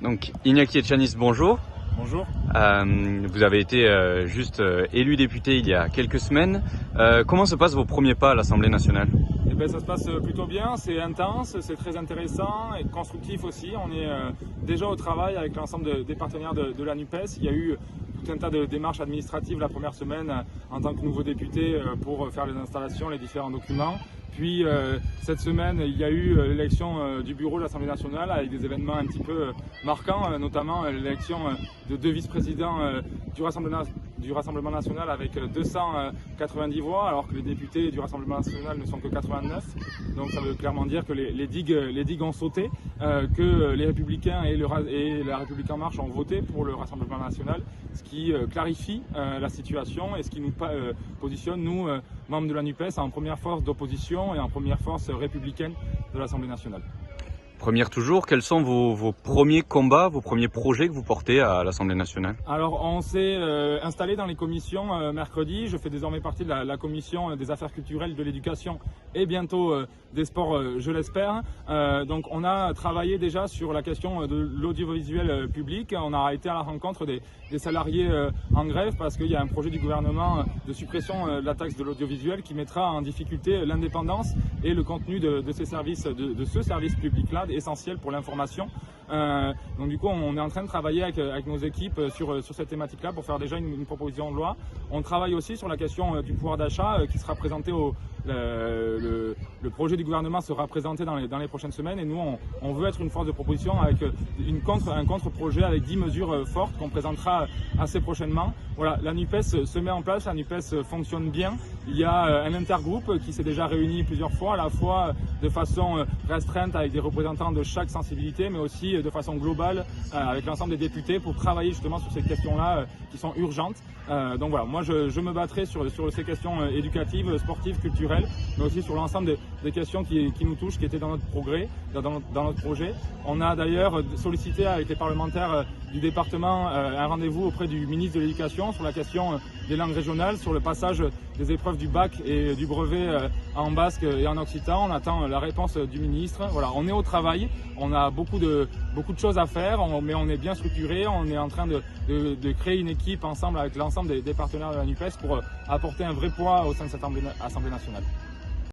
Donc Iñaki Etxaniz, bonjour. Bonjour. Vous avez été élu député il y a quelques semaines. Comment se passent vos premiers pas à l'Assemblée nationale? Eh ben, ça se passe plutôt bien, c'est intense, c'est très intéressant et constructif aussi. On est déjà au travail avec l'ensemble des partenaires de la NUPES. Il y a eu tout un tas de démarches administratives la première semaine en tant que nouveau député pour faire les installations, les différents documents. Puis cette semaine, il y a eu l'élection du bureau de l'Assemblée nationale avec des événements un petit peu marquants, notamment l'élection de deux vice-présidents du Rassemblement national avec 290 voix, alors que les députés du Rassemblement national ne sont que 89. Donc ça veut clairement dire que les digues ont sauté, que les Républicains et la République en marche ont voté pour le Rassemblement national, ce qui clarifie la situation et ce qui nous positionne, nous, membres de la NUPES, en première force d'opposition et en première force républicaine de l'Assemblée nationale. Première toujours, quels sont vos premiers combats, vos premiers projets que vous portez à l'Assemblée nationale? Alors on s'est installé dans les commissions mercredi. Je fais désormais partie de la commission des affaires culturelles, de l'éducation et bientôt des sports, je l'espère. Donc on a travaillé déjà sur la question de l'audiovisuel public. On a été à la rencontre des salariés en grève parce qu'il y a un projet du gouvernement de suppression de la taxe de l'audiovisuel qui mettra en difficulté l'indépendance et le contenu de ces services, de ce service public-là, essentiel pour l'information. Donc du coup on est en train de travailler avec nos équipes sur cette thématique-là pour faire déjà une proposition de loi. On travaille aussi sur la question du pouvoir d'achat qui sera présenté le projet du gouvernement sera présenté dans les prochaines semaines et nous on veut être une force de proposition avec un contre-projet avec 10 mesures fortes qu'on présentera assez prochainement. Voilà, la NUPES se met en place, la NUPES fonctionne bien. Il y a un intergroupe qui s'est déjà réuni plusieurs fois, à la fois de façon restreinte avec des représentants de chaque sensibilité, mais aussi de façon globale avec l'ensemble des députés pour travailler justement sur ces questions-là qui sont urgentes. Donc voilà, moi je me battrai sur ces questions éducatives, sportives, culturelles, mais aussi sur l'ensemble des questions qui nous touchent, qui étaient dans notre progrès, dans notre projet. On a d'ailleurs sollicité avec les parlementaires du département un rendez-vous auprès du ministre de l'Éducation sur la question des langues régionales, sur le passage des épreuves du bac et du brevet en basque et en occitan. On attend la réponse du ministre. Voilà, on est au travail, on a beaucoup de choses à faire, mais on est bien structuré, on est en train de créer une équipe ensemble avec l'ensemble des partenaires de la NUPES pour apporter un vrai poids au sein de cette Assemblée nationale.